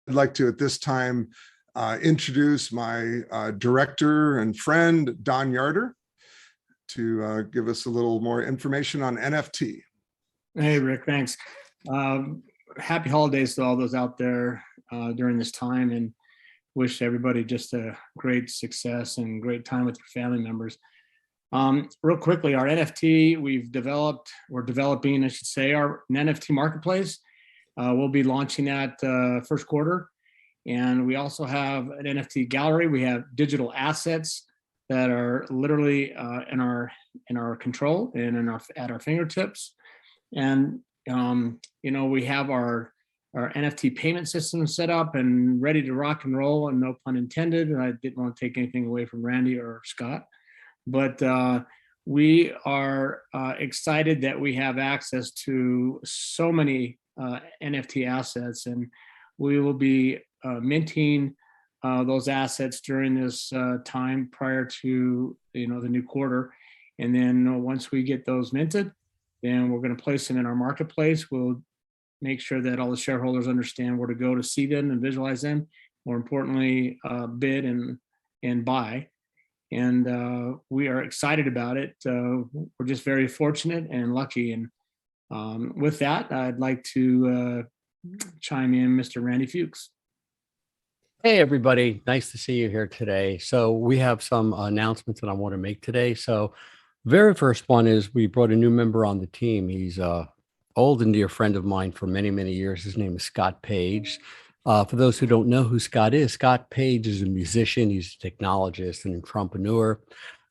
I'd like to, at this time, introduce my director and friend, Don Yarder, to give us a little more information on NFT. Hey, Rick, thanks. Happy holidays to all those out there during this time, and wish everybody just a great success and great time with your family members. Real quickly, our NFT, we're developing, I should say, an NFT marketplace. We'll be launching that first quarter. And we also have an NFT gallery. We have digital assets that are literally in our control and at our fingertips. And we have our NFT payment system set up and ready to rock and roll, and no pun intended. I didn't want to take anything away from Randy or Scott, but we are excited that we have access to so many NFT assets, and we will be minting those assets during this time prior to the new quarter. And then once we get those minted, then we're going to place them in our marketplace. We'll make sure that all the shareholders understand where to go to see them and visualize them. More importantly, bid and buy. And we are excited about it. We're just very fortunate and lucky. And with that, I'd like to chime in, Mr. Randy Fuchs. Hey, everybody. Nice to see you here today. So we have some announcements that I want to make today. So very first one is we brought a new member on the team. He's a old and dear friend of mine for many, many years. His name is Scott Page. For those who don't know who Scott Page is a musician. He's a technologist and entrepreneur.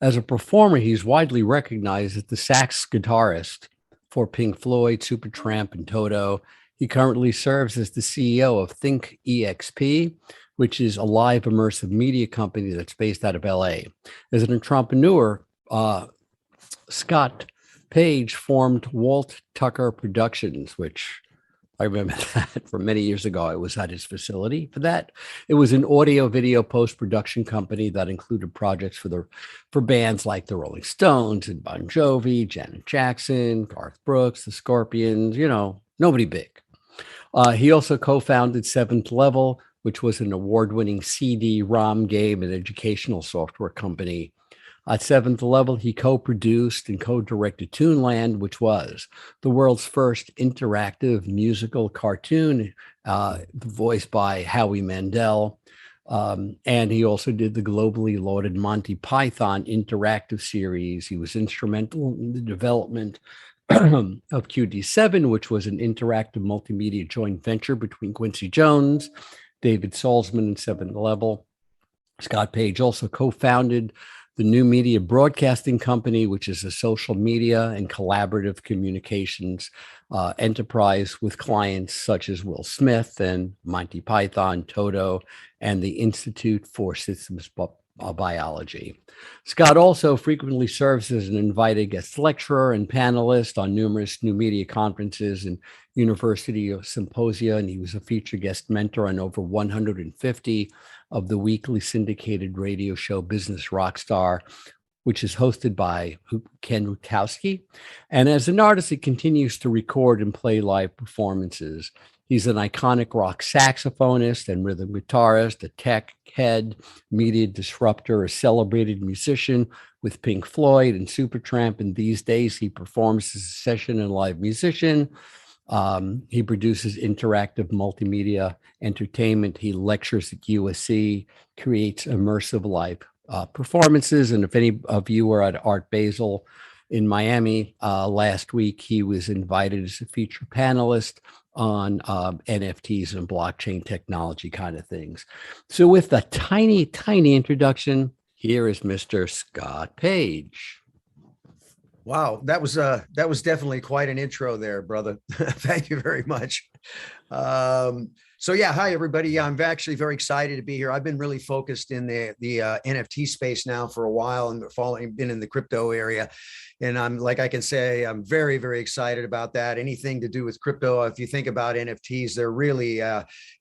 As a performer, he's widely recognized as the sax guitarist for Pink Floyd, Supertramp, and Toto. He currently serves as the CEO of Think EXP, which is a live immersive media company that's based out of LA. As an entrepreneur, Scott Page formed Walt Tucker Productions, which I remember that from many years ago. I was at his facility for that. It was an audio video post-production company that included projects for bands like the Rolling Stones and Bon Jovi, Janet Jackson, Garth Brooks, the Scorpions, nobody big. He also co-founded Seventh Level, which was an award-winning CD-ROM game and educational software company. At Seventh Level, he co-produced and co-directed Toonland, which was the world's first interactive musical cartoon, voiced by Howie Mandel. And he also did the globally lauded Monty Python interactive series. He was instrumental in the development of QD7, which was an interactive multimedia joint venture between Quincy Jones, David Salzman, and Seventh Level. Scott Page also co-founded the New Media Broadcasting Company, which is a social media and collaborative communications enterprise with clients such as Will Smith and Monty Python, Toto, and the Institute for Systems Biology. Scott also frequently serves as an invited guest lecturer and panelist on numerous new media conferences and university symposia, and he was a featured guest mentor on over 150 of the weekly syndicated radio show Business Rockstar, which is hosted by Ken Rutkowski. And as an artist, he continues to record and play live performances. He's an iconic rock saxophonist and rhythm guitarist, a tech head, media disruptor, a celebrated musician with Pink Floyd and Supertramp. And these days, he performs as a session and live musician. He produces interactive multimedia entertainment. He lectures at USC, creates immersive live performances. And if any of you were at Art Basel in Miami last week, he was invited as a featured panelist on NFTs and blockchain technology kind of things. So with a tiny, tiny introduction, here is Mr. Scott Page. Wow, that was definitely quite an intro there, brother. Thank you very much. So yeah, hi everybody. Yeah, I'm actually very excited to be here. I've been really focused in the NFT space now for a while and been in the crypto area. And I'm very, very excited about that. Anything to do with crypto, if you think about NFTs, they're really,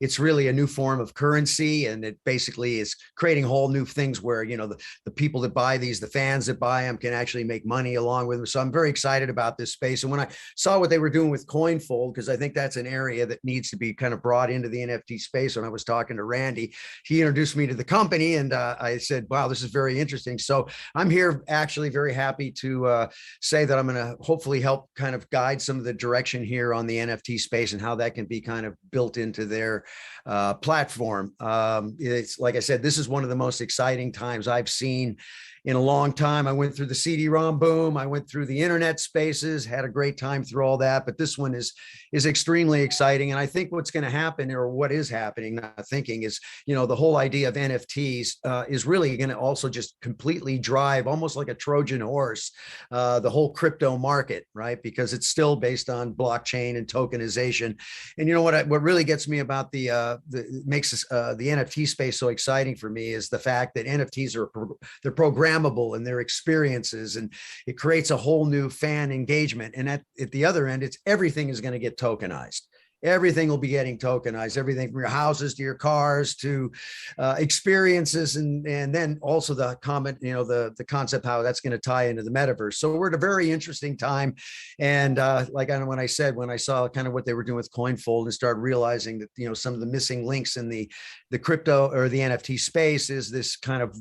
it's really a new form of currency. And it basically is creating whole new things where, the people that buy these, the fans that buy them can actually make money along with them. So I'm very excited about this space. And when I saw what they were doing with CoinFold, because I think that's an area area that needs to be kind of brought into the NFT space. When I was talking to Randy, he introduced me to the company, and I said, wow, this is very interesting. So I'm here actually very happy to say that I'm going to hopefully help kind of guide some of the direction here on the NFT space and how that can be kind of built into their platform. It's like I said, this is one of the most exciting times I've seen in a long time. I went through the CD-ROM boom. I went through the internet spaces, had a great time through all that. But this one is extremely exciting. And I think what's going to happen, or what is happening, not thinking, is, the whole idea of NFTs is really going to also just completely drive, almost like a Trojan horse, the whole crypto market, right? Because it's still based on blockchain and tokenization. And what really gets me about makes the NFT space so exciting for me is the fact that NFTs they're programmable in their experiences, and it creates a whole new fan engagement. And at the other end, everything is going to get tokenized. Everything will be getting tokenized, everything from your houses to your cars to experiences. And then also the concept, how that's going to tie into the metaverse. So we're at a very interesting time. And when I saw kind of what they were doing with CoinFold and started realizing that, some of the missing links in the crypto or the NFT space is this kind of,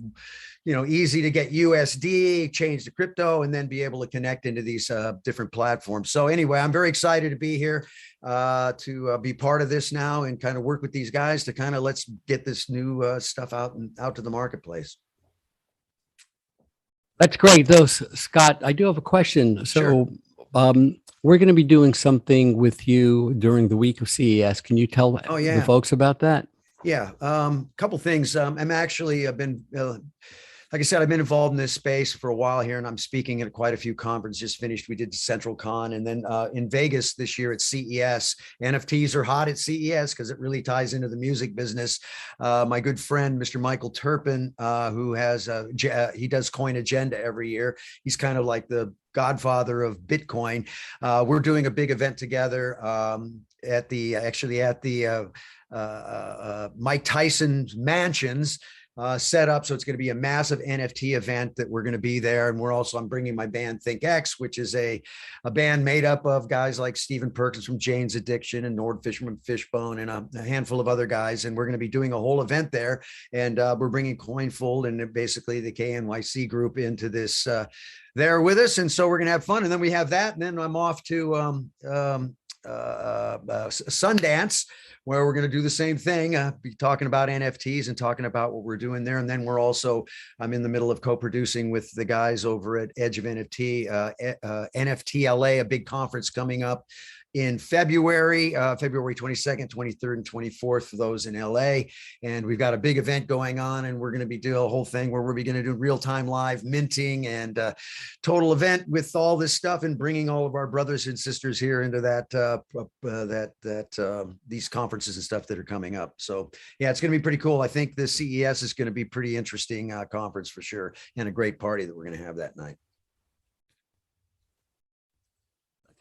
easy to get USD, change to crypto, and then be able to connect into these different platforms. So anyway, I'm very excited to be here, to be part of this now and kind of work with these guys to kind of let's get this new stuff out to the marketplace. That's great. Though, Scott, I do have a question. So Sure. We're going to be doing something with you during the week of CES. Can you tell the folks about that? Yeah. Couple things. I've been, like I said, I've been involved in this space for a while here, and I'm speaking at quite a few conferences. Just finished. We did Central Con, and then in Vegas this year at CES. NFTs are hot at CES because it really ties into the music business. My good friend, Mr. Michael Turpin, who has he does Coin Agenda every year. He's kind of like the godfather of Bitcoin. We're doing a big event together at the Mike Tyson's mansions. Set up. So it's going to be a massive NFT event that we're going to be there. And I'm bringing my band ThinkX, which is a band made up of guys like Stephen Perkins from Jane's Addiction and Nord Fisherman Fishbone and a handful of other guys. And we're going to be doing a whole event there. And we're bringing CoinFold and basically the KNYC group into this there with us. And so we're going to have fun. And then we have that. And then I'm off to Sundance, where we're going to do the same thing, be talking about NFTs and talking about what we're doing there. And then I'm in the middle of co-producing with the guys over at Edge of NFT, NFT LA, a big conference coming up in February 22nd, 23rd, and 24th for those in LA. And we've got a big event going on, and we're going to be doing a whole thing where we're going to do real-time live minting and total event with all this stuff, and bringing all of our brothers and sisters here into these conferences and stuff that are coming up. So yeah, it's going to be pretty cool. I think the CES is going to be pretty interesting conference for sure, and a great party that we're going to have that night.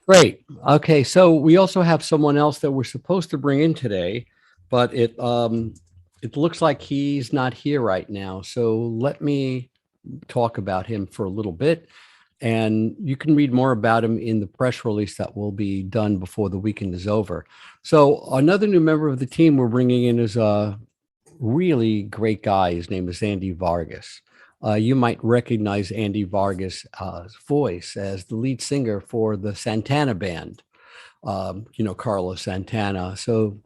Great. Okay, so we also have someone else that we're supposed to bring in today, but it looks like he's not here right now. So let me talk about him for a little bit, and you can read more about him in the press release that will be done before the weekend is over. So another new member of the team we're bringing in is a really great guy. His name is Andy Vargas. You might recognize Andy Vargas' voice as the lead singer for the Santana band, Carlos Santana. So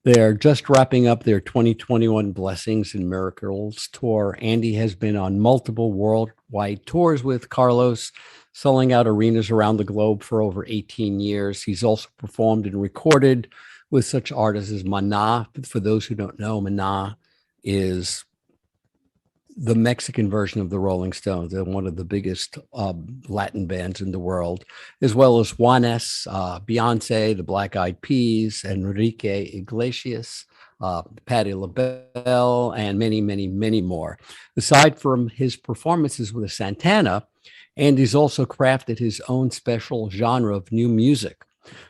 they're just wrapping up their 2021 Blessings and Miracles tour. Andy has been on multiple worldwide tours with Carlos, selling out arenas around the globe for over 18 years. He's also performed and recorded with such artists as Maná. For those who don't know, Maná is the Mexican version of the Rolling Stones. They're one of the biggest Latin bands in the world, as well as Juanes, Beyonce, the Black Eyed Peas, Enrique Iglesias, Patti LaBelle, and many, many, many more. Aside from his performances with Santana, Andy's also crafted his own special genre of new music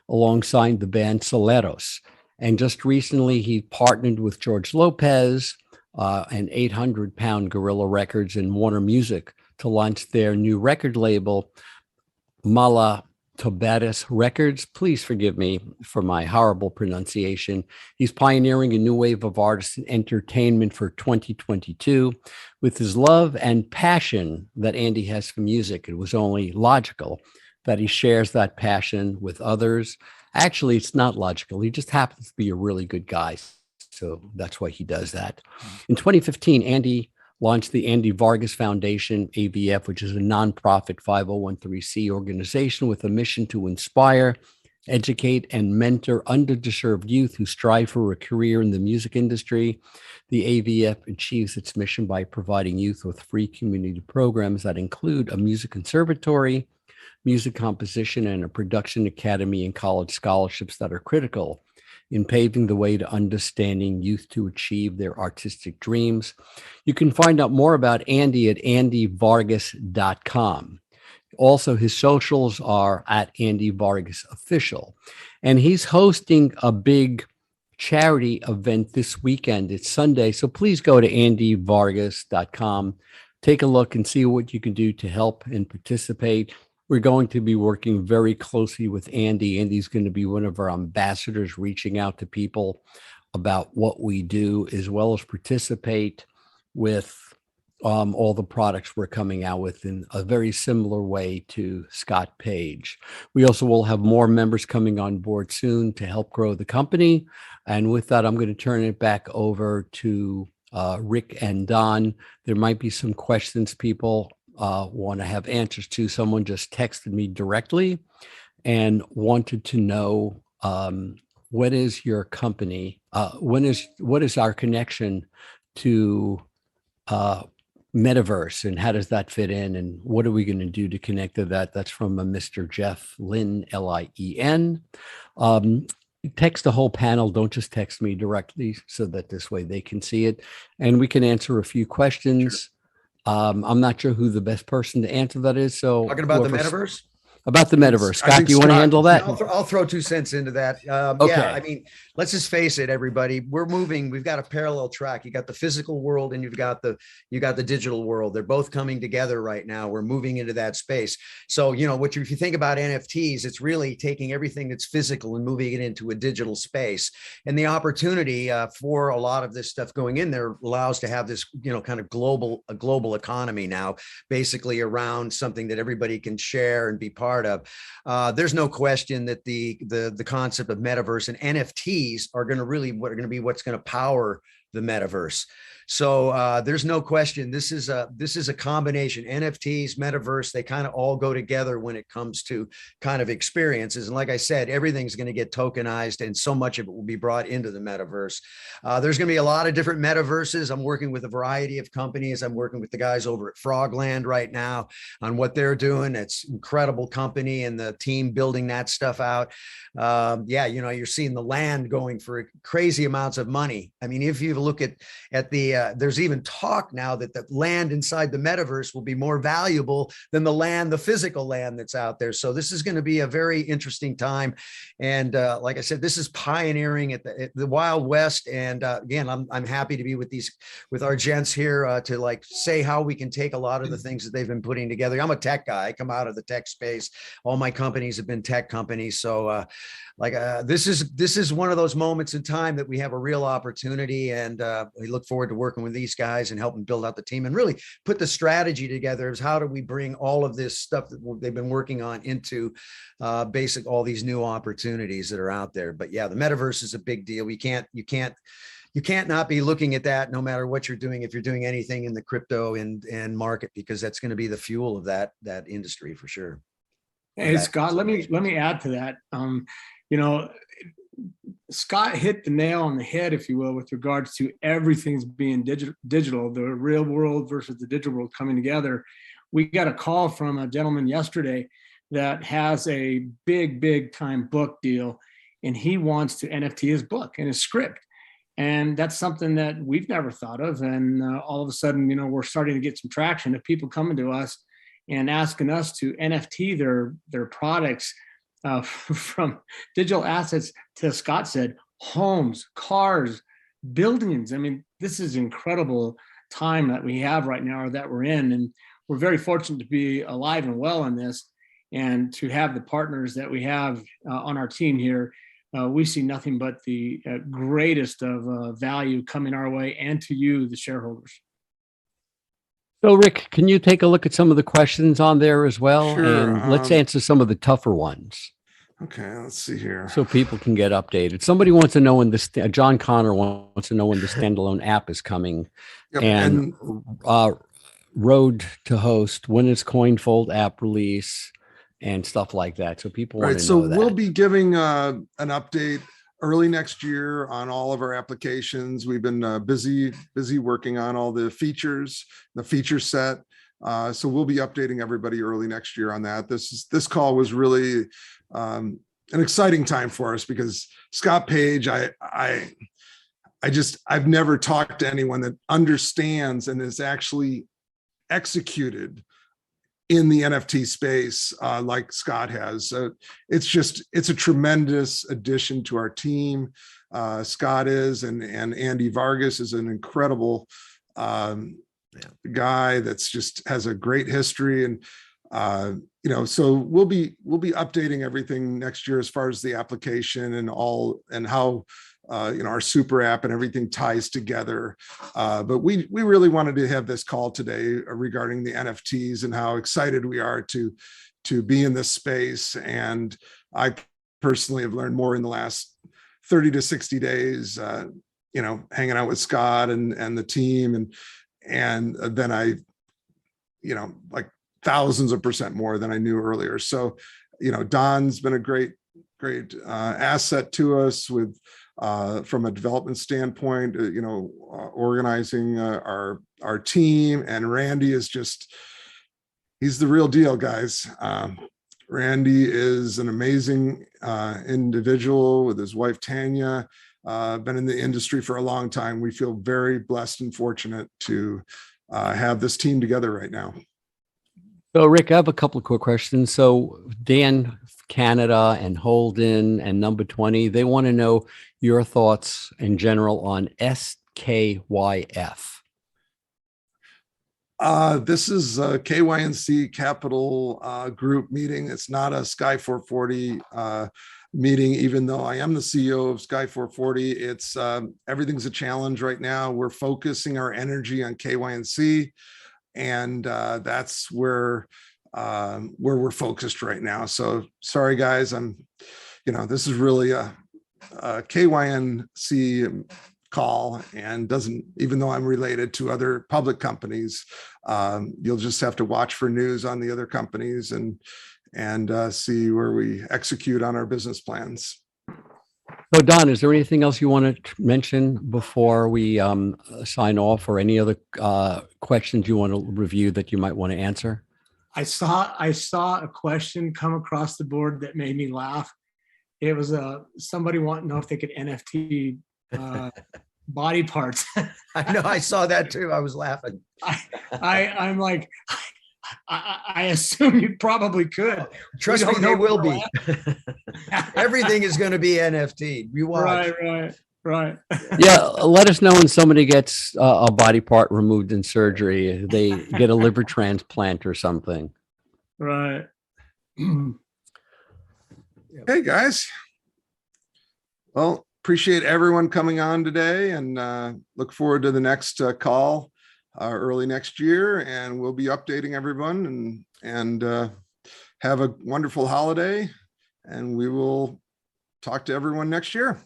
alongside the band Soleros. And just recently, he partnered with George Lopez and 800-Pound Gorilla Records and Warner Music to launch their new record label, Mala Tobatis Records. Please forgive me for my horrible pronunciation. He's pioneering a new wave of artists and entertainment for 2022. With his love and passion that Andy has for music, it was only logical that he shares that passion with others. Actually, it's not logical. He just happens to be a really good guy. So that's why he does that. In 2015, Andy launched the Andy Vargas Foundation, AVF, which is a nonprofit 501(c) organization with a mission to inspire, educate, and mentor underserved youth who strive for a career in the music industry. The AVF achieves its mission by providing youth with free community programs that include a music conservatory, music composition, and a production academy and college scholarships that are critical in paving the way to understanding youth to achieve their artistic dreams. You can find out more about Andy at andyvargas.com. Also, his socials are at Andy Vargas Official. And he's hosting a big charity event this weekend. It's Sunday. So please go to andyvargas.com. Take a look and see what you can do to help and participate. We're going to be working very closely with Andy. Andy's going to be one of our ambassadors, reaching out to people about what we do, as well as participate with all the products we're coming out with in a very similar way to Scott Page. We also will have more members coming on board soon to help grow the company. And with that, I'm going to turn it back over to Rick and Don. There might be some questions people want to have answers to. Someone just texted me directly and wanted to know what is your company? What is our connection to metaverse, and how does that fit in? And what are we going to do to connect to that? That's from a Mr. Jeff Lynn, Lien. Text the whole panel. Don't just text me directly, so that this way they can see it and we can answer a few questions. Sure. I'm not sure who the best person to answer that is. So talking about the metaverse? About the metaverse. Scott, do you want to handle that? I'll throw 2 cents into that. Okay. Yeah, I mean, let's just face it, everybody. We're moving. We've got a parallel track. You got the physical world and you've got the digital world. They're both coming together right now. We're moving into that space. So, you know, if you think about NFTs, it's really taking everything that's physical and moving it into a digital space. And the opportunity for a lot of this stuff going in there allows to have this, you know, kind of global economy now, basically around something that everybody can share and be part of. There's no question that the concept of metaverse and NFTs are going to be what's going to power the metaverse. So there's no question. This is a combination. NFTs, metaverse, they kind of all go together when it comes to kind of experiences. And like I said, everything's going to get tokenized and so much of it will be brought into the metaverse. There's going to be a lot of different metaverses. I'm working with a variety of companies. I'm working with the guys over at Frogland right now on what they're doing. It's incredible company and the team building that stuff out. Yeah, you know, you're seeing the land going for crazy amounts of money. I mean, if you look at the there's even talk now that the land inside the metaverse will be more valuable than the physical land that's out there. So this is going to be a very interesting time. And like I said, this is pioneering at the Wild West. And again, I'm happy to be with our gents here to like say how we can take a lot of the things that they've been putting together. I'm a tech guy. I come out of the tech space. All my companies have been tech companies. So this is one of those moments in time that we have a real opportunity, and we look forward to working with these guys and helping build out the team and really put the strategy together. Is how do we bring all of this stuff that they've been working on into all these new opportunities that are out there. But yeah, the metaverse is a big deal. You can't not be looking at that no matter what you're doing, if you're doing anything in the crypto and market, because that's going to be the fuel of that industry for sure. Hey, Scott, let me add to that. You know, Scott hit the nail on the head, if you will, with regards to everything's being digital, the real world versus the digital world coming together. We got a call from a gentleman yesterday that has a big time book deal, and he wants to NFT his book and his script. And that's something that we've never thought of. And all of a sudden, you know, we're starting to get some traction of people coming to us and asking us to NFT their products from digital assets to, Scott said, homes, cars, buildings. I mean, this is incredible time that we have right now, or that we're in. And we're very fortunate to be alive and well in this. And to have the partners that we have on our team here, we see nothing but the greatest of value coming our way and to you, the shareholders. So, Rick, can you take a look at some of the questions on there as well? Sure, And let's answer some of the tougher ones Okay, let's see here. so people can get updated. Somebody wants to know when this, John Connor wants to know when the standalone app is coming. Yep, And Road to Host, when is CoinFold app release and stuff like that. So people want right, to so know that. we'll be giving an update early next year on all of our applications. We've been busy working on all the features, the feature set. So we'll be updating everybody early next year on that. This call was really an exciting time for us because Scott Page, I've never talked to anyone that understands and is actually executed in the NFT space like Scott has. It's a tremendous addition to our team. Scott is, and Andy Vargas is an incredible guy that's just has a great history. And so we'll be updating everything next year as far as the application and how our super app and everything ties together. But we really wanted to have this call today regarding the NFTs and how excited we are to be in this space. And I personally have learned more in the last 30 to 60 days, hanging out with Scott and the team. And then I, like thousands of percent more than I knew earlier. So, Don's been a great asset to us with, from a development standpoint, organizing our team. And Randy is he's the real deal, guys. Randy is an amazing individual with his wife, Tanya, been in the industry for a long time. We feel very blessed and fortunate to have this team together right now. So, Rick, I have a couple of quick questions. So, Dan, Canada, and Holden, and Number 20, they want to know your thoughts in general on SKYF. This is a KYNC Capital Group meeting. It's not a Sky 440 meeting, even though I am the CEO of Sky 440. It's everything's a challenge right now. We're focusing our energy on KYNC. And that's where we're focused right now. So sorry, guys. This is really a KYNC call, and doesn't, even though I'm related to other public companies, you'll just have to watch for news on the other companies and see where we execute on our business plans. So, Don, is there anything else you want to mention before we sign off, or any other questions you want to review that you might want to answer? I saw a question come across the board that made me laugh. It was somebody wanting to know if they could NFT body parts. I know, I saw that too. I was laughing. I'm like, I assume you probably could. Trust me, they will be. Everything is going to be NFT. You watch. Right. Yeah, let us know when somebody gets a body part removed in surgery. They get a liver transplant or something. Right. Hey, guys. Well, appreciate everyone coming on today, and look forward to the next call early next year, and we'll be updating everyone, and have a wonderful holiday, and we will talk to everyone next year.